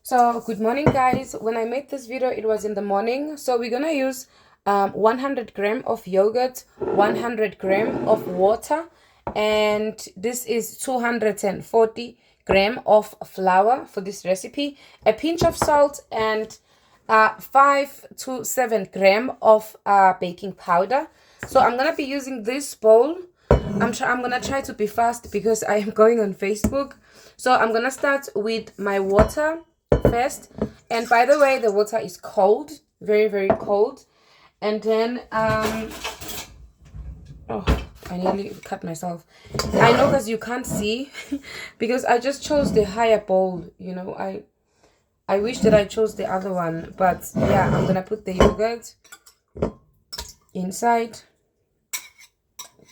So good morning guys. When I made this video it was in the morning. So we're gonna use 100 gram of yogurt, 100 gram of water, and this is 240 gram of flour for this recipe, a pinch of salt, and 5 to 7 gram of baking powder. So I'm gonna be using this bowl. I'm gonna try to be fast because I am going on Facebook. So I'm gonna start with my water first, and by the way, the water is cold, very very cold. And then oh, I nearly cut myself. I know because you can't see because I just chose the higher bowl, you know. I wish that I chose the other one, but yeah, I'm gonna put the yogurt inside.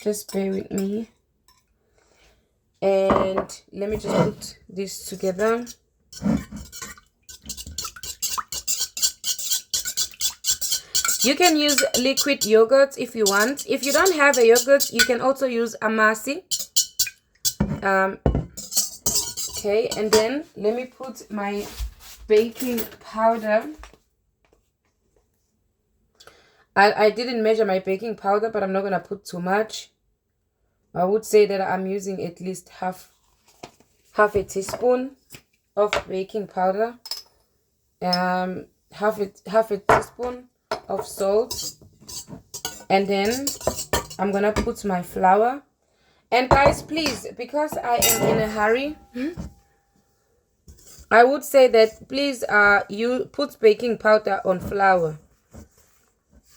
Just bear with me, and let me just put this together. You can use liquid yogurt if you want. If you don't have a yogurt, you can also use amasi. Okay, and then let me put my baking powder. I didn't measure my baking powder, but I'm not gonna put too much. I would say that I'm using at least half a teaspoon of baking powder. Half a teaspoon of salt, and then I'm gonna put my flour. And guys, please, because I am in a hurry, I would say that please you put baking powder on flour.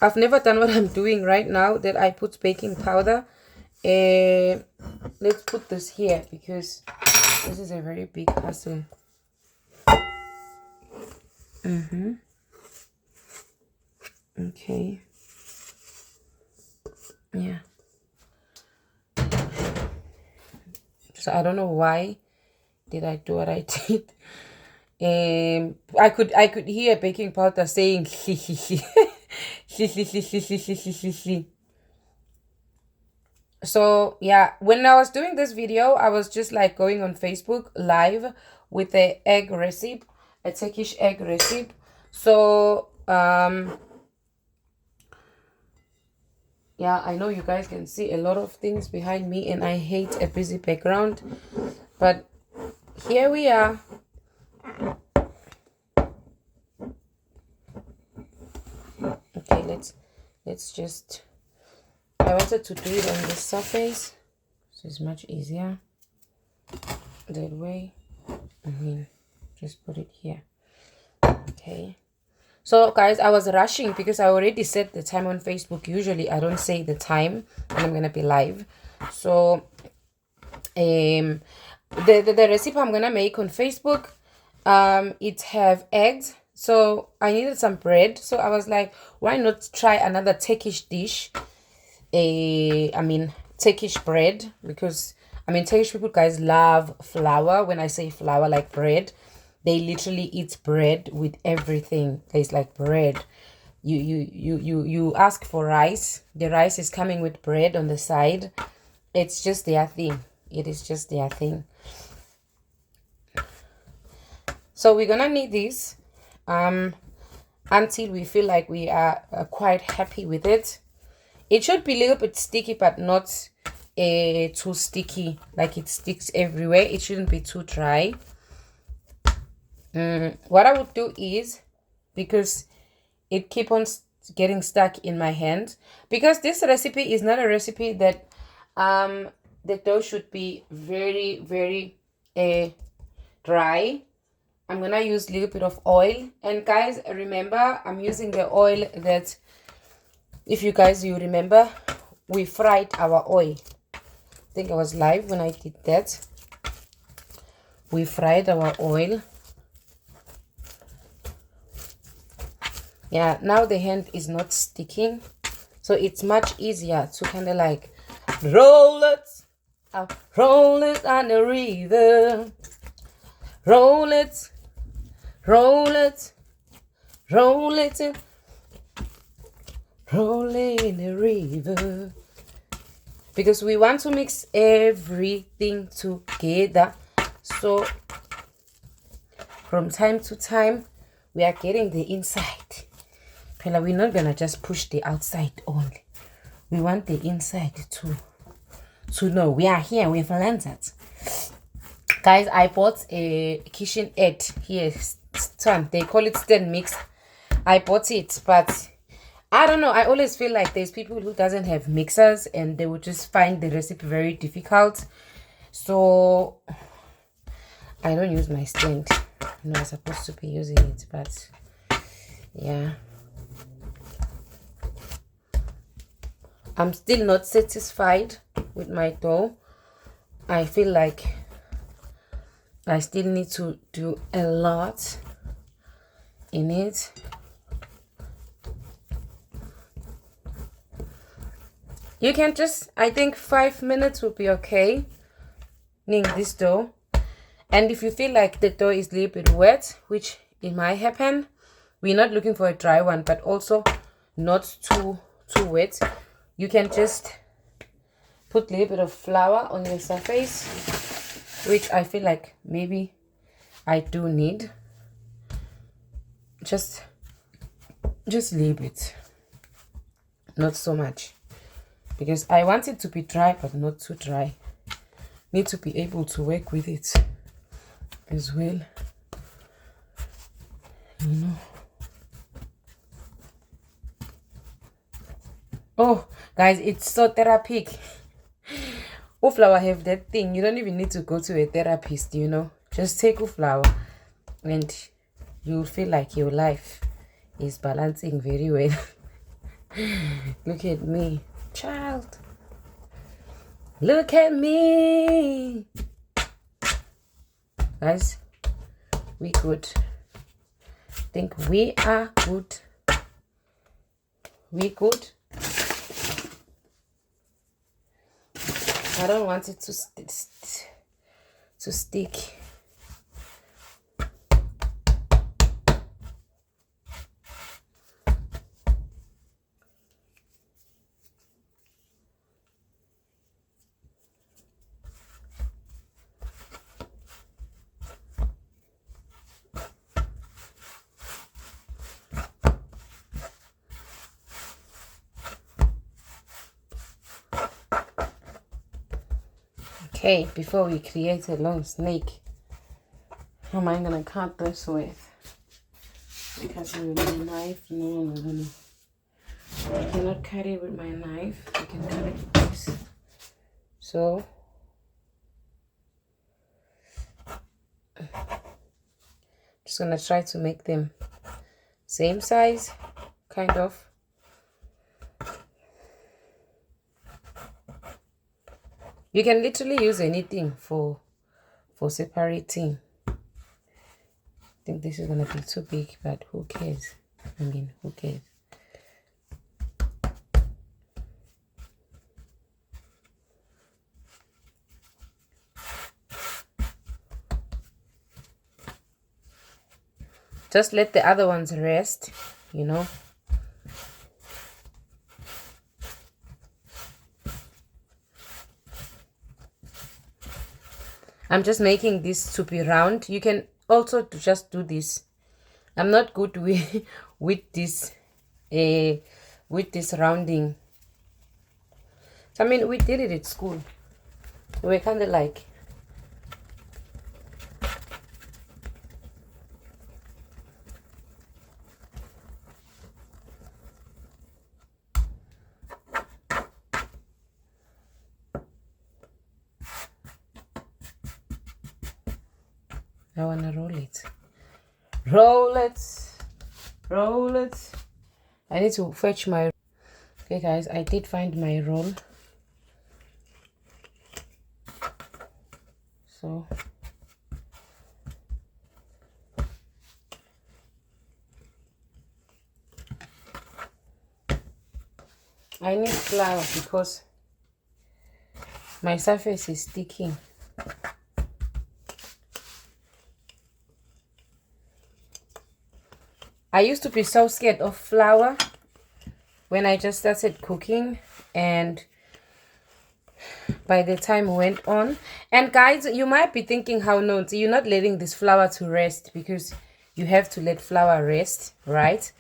I've never done what I'm doing right now, that I put baking powder. Let's put this here because this is a very big hassle. Okay. Yeah. So I don't know why did I do what I did. I could hear baking powder saying So yeah, when I was doing this video, I was just like going on Facebook live with a egg recipe, a Turkish egg recipe. So yeah, I know you guys can see a lot of things behind me, and I hate a busy background, but here we are. Okay, let's just, I wanted to do it on the surface, so it's much easier that way. Just put it here. Okay. So guys, I was rushing because I already set the time on Facebook. Usually I don't say the time when I'm gonna be live. So the recipe I'm gonna make on Facebook, it have eggs. So I needed some bread. So I was like, why not try another Turkish dish? Turkish bread, because Turkish people, guys, love flour. When I say flour, like bread, they literally eat bread with everything. Tastes like bread. You ask for rice. The rice is coming with bread on the side. It's just their thing. It is just their thing. So we're gonna need this until we feel like we are quite happy with it. It should be a little bit sticky, but not too sticky, like it sticks everywhere. It shouldn't be too dry. What I would do is, because it keep on getting stuck in my hand, because this recipe is not a recipe that the dough should be very very dry. I'm gonna use a little bit of oil, and guys, remember, I'm using the oil that, if you remember, we fried our oil. I think I was live when I did that. We fried our oil. Yeah, now the hand is not sticking, so it's much easier to kind of like roll it on the river. Roll it in the river, because we want to mix everything together. So from time to time we are getting the inside. Pella, we're not gonna just push the outside only. We want the inside too. To know we are here, we've learned that. Guys, I bought a kitchen aid here. They call it stand mix. I bought it, but I don't know. I always feel like there's people who doesn't have mixers and they would just find the recipe very difficult. So I don't use my stand. You know, I'm supposed to be using it, but yeah. I'm still not satisfied with my dough. I feel like I still need to do a lot in it. You can just, I think 5 minutes will be okay kneading this dough. And if you feel like the dough is a little bit wet, which it might happen, we're not looking for a dry one, but also not too wet, you can just put a little bit of flour on your surface, which I feel like maybe I do need. Just a little bit, not so much, because I want it to be dry but not too dry. Need to be able to work with it as well, you know. Oh guys, it's so therapeutic. Flour have that thing, you don't even need to go to a therapist, you know. Just take flour and you'll feel like your life is balancing very well. Look at me, child. Look at me. Guys, we good. Think we are good. We good. I don't want it to stick. Okay, before we create a long snake, how am I gonna cut this with? Because with my knife, no. I cannot cut it with my knife. I can cut it with this. So just gonna try to make them same size, kind of. You can literally use anything for separating. I think this is gonna be too big, but who cares? I mean, who cares? Just let the other ones rest, you know. I'm just making this to be round. You can also just do this. I'm not good with this rounding. So, I mean, we did it at school. We're kind of like, I want to roll it. Roll it. I need to fetch my... Okay, guys, I did find my roll. So... I need flour because my surface is sticking. I used to be so scared of flour when I just started cooking, and by the time we went on. And guys, you might be thinking, how no, you're not letting this flour to rest, because you have to let flour rest, right?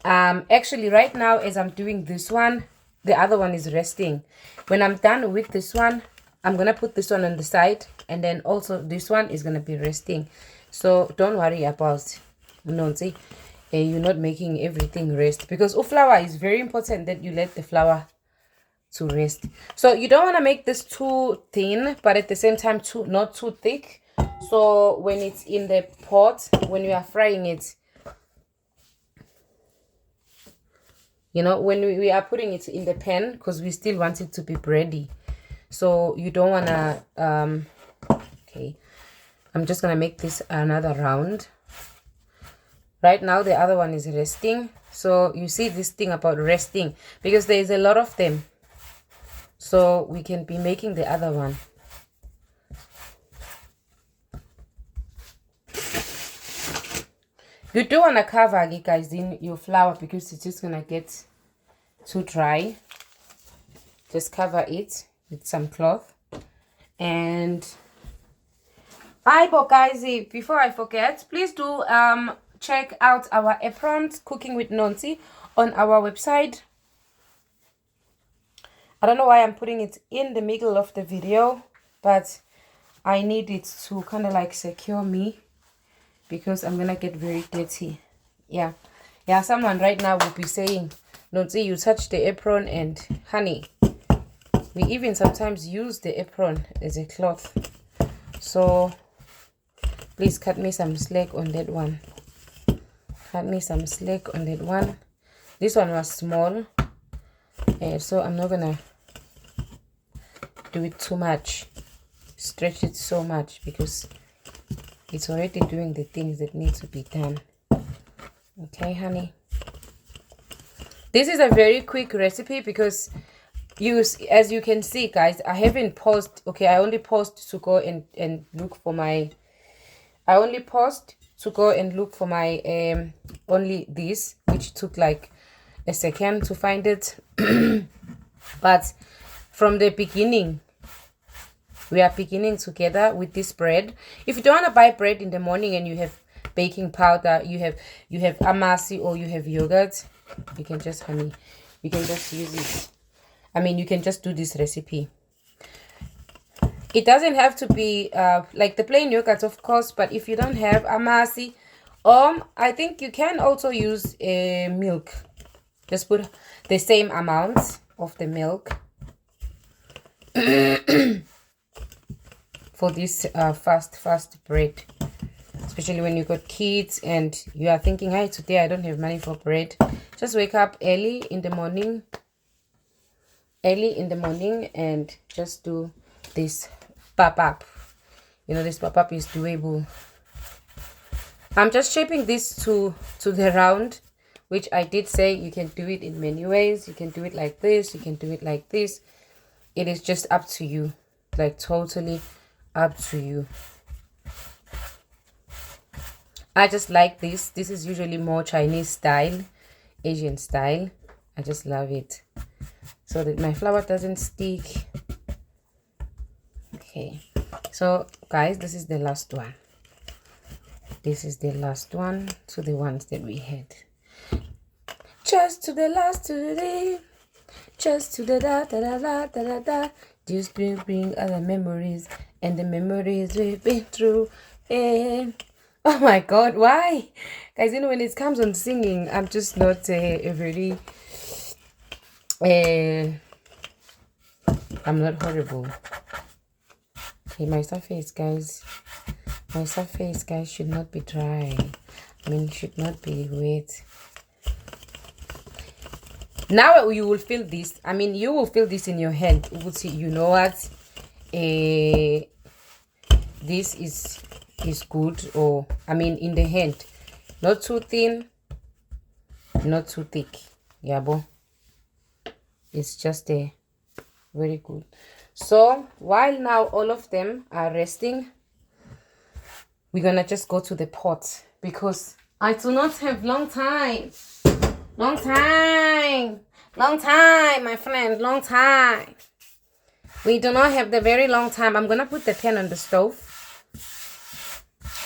Actually right now, as I'm doing this one, the other one is resting. When I'm done with this one, I'm gonna put this one on the side, and then also this one is gonna be resting. So don't worry about Nonsi. You're not making everything rest, because flour is very important that you let the flour to rest. So you don't want to make this too thin, but at the same time not too thick. So when it's in the pot, when you are frying it, you know, when we are putting it in the pan, because we still want it to be bready. So you don't want to okay, I'm just gonna make this another round. Right now the other one is resting. So you see this thing about resting, because there is a lot of them, so we can be making the other one. You do want to cover it, guys, in your flour, because it's just gonna get too dry. Just cover it with some cloth. And guys, before I forget, please do check out our aprons, Cooking with Nonsi, on our website. I don't know why I'm putting it in the middle of the video, but I need it to kind of like secure me, because I'm gonna get very dirty. Yeah, someone right now will be saying, Nonsi, you touch the apron. And honey, we even sometimes use the apron as a cloth. So please cut me some slack on that one. Cut me some slack on that one. This one was small, so I'm not gonna do it too much, stretch it so much, because it's already doing the things that need to be done. Okay, honey, this is a very quick recipe, because as you can see, guys, I haven't paused. Okay, I only paused to go and look for my only this, which took like a second to find it. But from the beginning, we are beginning together with this bread. If you don't want to buy bread in the morning and you have baking powder, you have amasi, or you have yogurt, you can just use it. I mean, you can just do this recipe. It doesn't have to be like the plain yogurt, of course, but if you don't have amasi, I think you can also use milk. Just put the same amount of the milk for this fast bread, especially when you got kids and you are thinking, hey, today I don't have money for bread. Just wake up early in the morning and just do this pop-up. You know, this pop-up is doable. I'm just shaping this to the round, which I did say you can do it in many ways. You can do it like this, you can do it like this. It is just up to you, like totally up to you. I just like this. This is usually more Chinese style, Asian style. I just love it, so that my flour doesn't stick. Okay, so guys, this is the last one. This is the last one to the ones that we had. Just to the last today. Just to the da da da da da da da. Just bring other memories, and the memories we've been through. And oh my God, why, guys? You know, when it comes on singing, I'm just not I'm not horrible. Okay, my surface, guys. My surface, guys, should not be dry. I mean, should not be wet. Now you will feel this. I mean, you will feel this in your hand. You will see, you know what? This is good, or I mean, in the hand. Not too thin, not too thick. Yeah, but it's just very good. So while now all of them are resting, we're gonna just go to the pot, because I do not have long time, my friend, long time. We do not have the very long time. I'm gonna put the pan on the stove,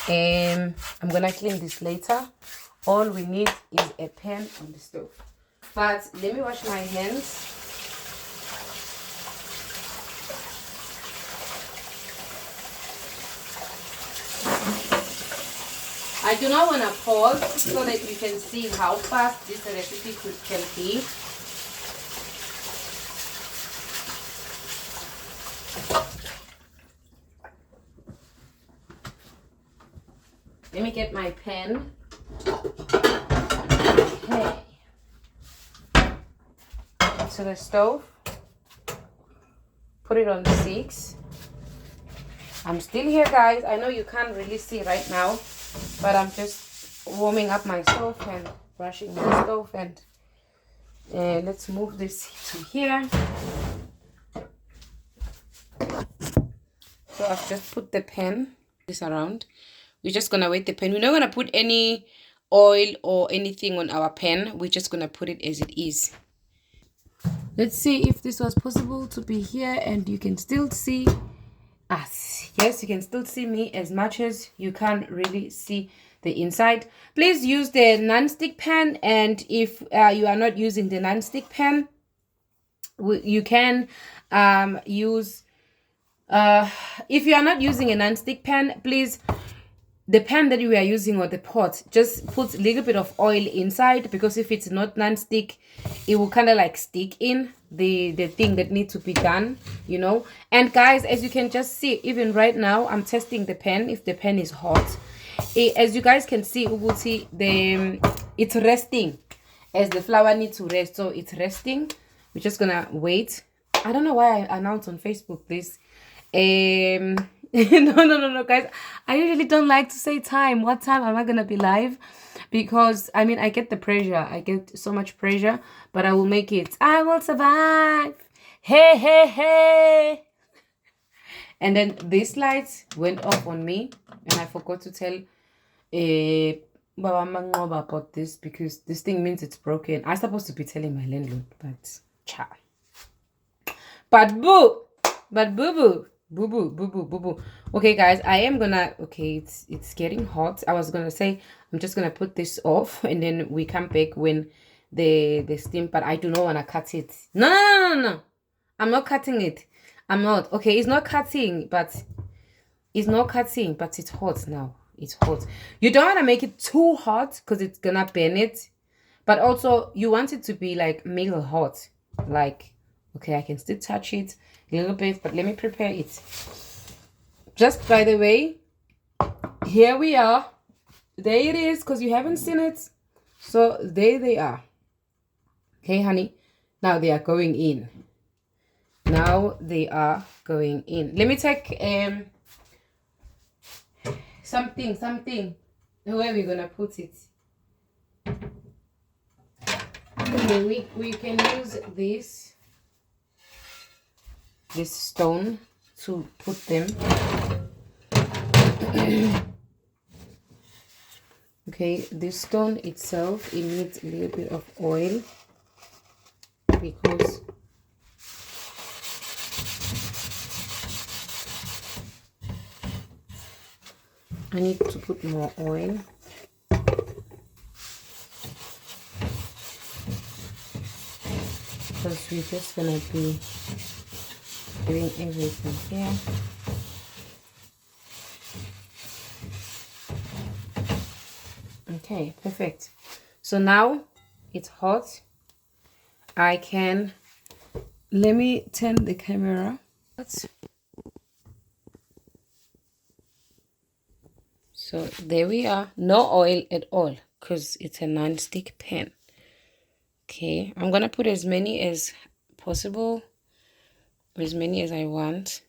and I'm gonna clean this later. All we need is a pan on the stove. But let me wash my hands. I do not want to pause so that you can see how fast this recipe can be. Let me get my pen. Okay. To the stove. Put it on 6. I'm still here, guys. I know you can't really see right now, but I'm just warming up my stove and brushing my stove. And let's move this to here. So I've just put the pan this around. We're just gonna wait the pan. We're not gonna put any oil or anything on our pan. We're just gonna put it as it is. Let's see if this was possible to be here and you can still see us. Yes, you can still see me as much as you can't really see the inside. Please use the non-stick pan, and if you are not using the non-stick pan, you can use if you are not using a non-stick pan, please, the pan that you are using or the pot, just put a little bit of oil inside, because if it's not non-stick, it will kind of like stick in the thing that needs to be done, you know. And guys, as you can just see, even right now I'm testing the pan if the pan is hot. As you guys can see, it's resting as the flour needs to rest, so it's resting. We're just gonna wait. I don't know why I announced on Facebook this. No, guys, I usually don't like to say time. What time am I gonna be live? Because I mean, I get the pressure. I get so much pressure, but I will make it. I will survive. Hey, hey, hey. And then this light went off on me, and I forgot to tell Baba Mangoba about this, because this thing means it's broken. I'm supposed to be telling my landlord, but cha. But boo, boo. Okay, guys, I am gonna. Okay, it's getting hot. I was gonna say I'm just gonna put this off, and then we come back when the steam. But I do not wanna cut it. No. I'm not cutting it. I'm not. Okay, it's not cutting, but it's hot now. It's hot. You don't wanna make it too hot because it's gonna burn it. But also, you want it to be like middle hot, like. Okay, I can still touch it a little bit, but let me prepare it. Just by the way, here we are. There it is, because you haven't seen it. So there they are. Okay, honey. Now they are going in. Let me take something. Where are we gonna put it? Okay, we can use this stone to put them. Okay, this stone itself, it needs a little bit of oil, because I need to put more oil. Because we're just gonna be doing everything here. Okay, perfect. So now it's hot. Let me turn the camera. So there we are. No oil at all, because it's a non-stick pan. Okay, I'm gonna put as many as possible, as many as I want,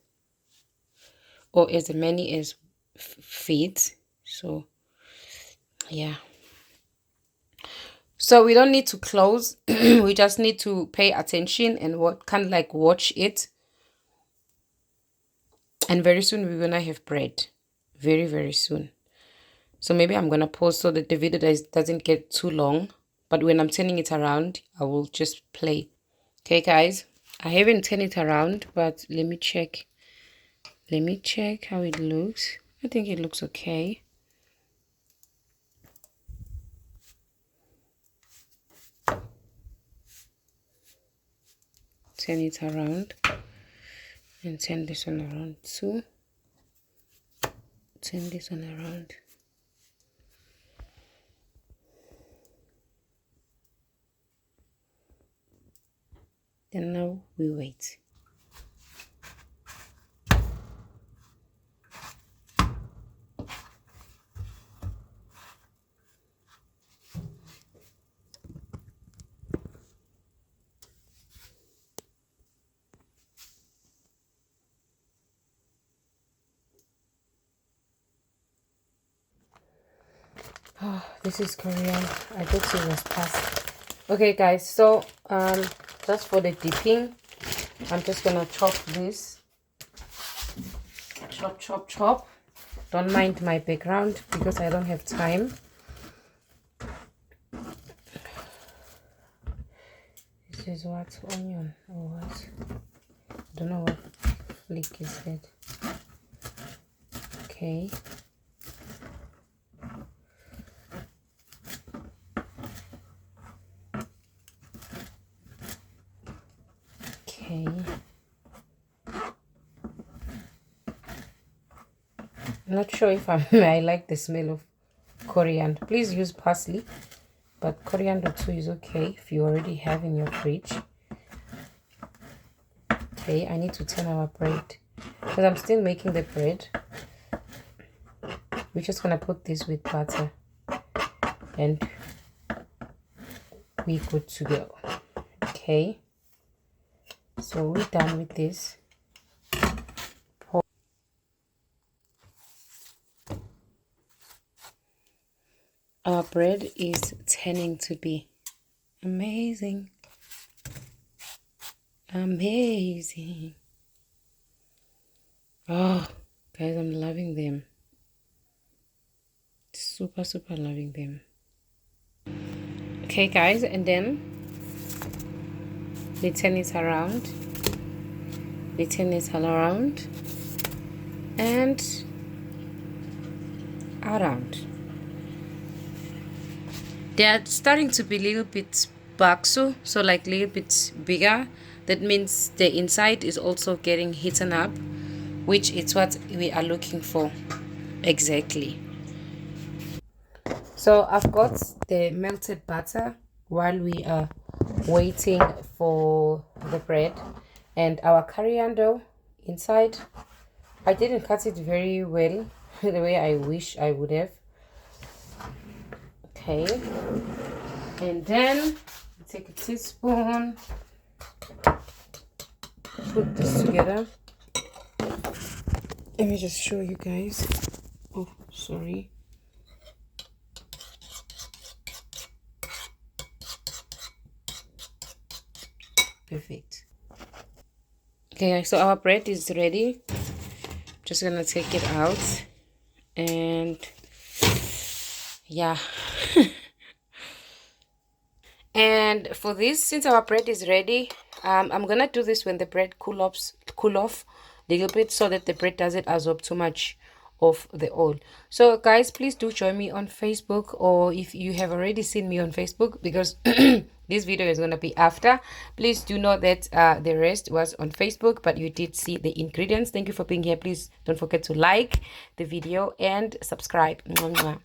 or as many as fit. So yeah, so we don't need to close. We just need to pay attention and watch it. And very soon we're gonna have bread, very, very soon. So maybe I'm gonna pause so that the video doesn't get too long, but when I'm turning it around, I will just play. Okay, guys, I haven't turned it around, but let me check. Let me check how it looks. I think it looks okay. Turn it around and turn this one around too. Turn this one around. Then now we wait. Oh, this is Korean. I thought it was past. Okay, guys. So just for the dipping, I'm just gonna chop this. Chop, chop, chop. Don't mind my background because I don't have time. This is what, onion or what? I don't know what flick is that. Okay. Okay. I'm not sure if I like the smell of coriander. Please use parsley, but coriander too is okay if you already have in your fridge. Okay, I need to turn our bread because I'm still making the bread. We're just gonna put this with butter and we're good to go. Okay, so we're done with this. Our bread is turning to be amazing. Amazing. Oh, guys, I'm loving them. Super, super loving them. Okay, guys, and then we turn it around. We turn it all around and around. They are starting to be a little bit bakso, so like a little bit bigger. That means the inside is also getting heated up, which is what we are looking for exactly. So I've got the melted butter while we are waiting for the bread and our coriander inside. I didn't cut it very well the way I wish I would have. Okay, and then take a teaspoon, put this together. Let me just show you guys. Oh, sorry. Perfect. Okay, so our bread is ready. Just gonna take it out and yeah. And for this, since our bread is ready, I'm gonna do this when the bread cool off a little bit so that the bread doesn't absorb too much of the oil. So guys, please do join me on Facebook, or if you have already seen me on Facebook, because this video is going to be after, please do know that the rest was on Facebook, but you did see the ingredients. Thank you for being here. Please don't forget to like the video and subscribe. Mwah, mwah.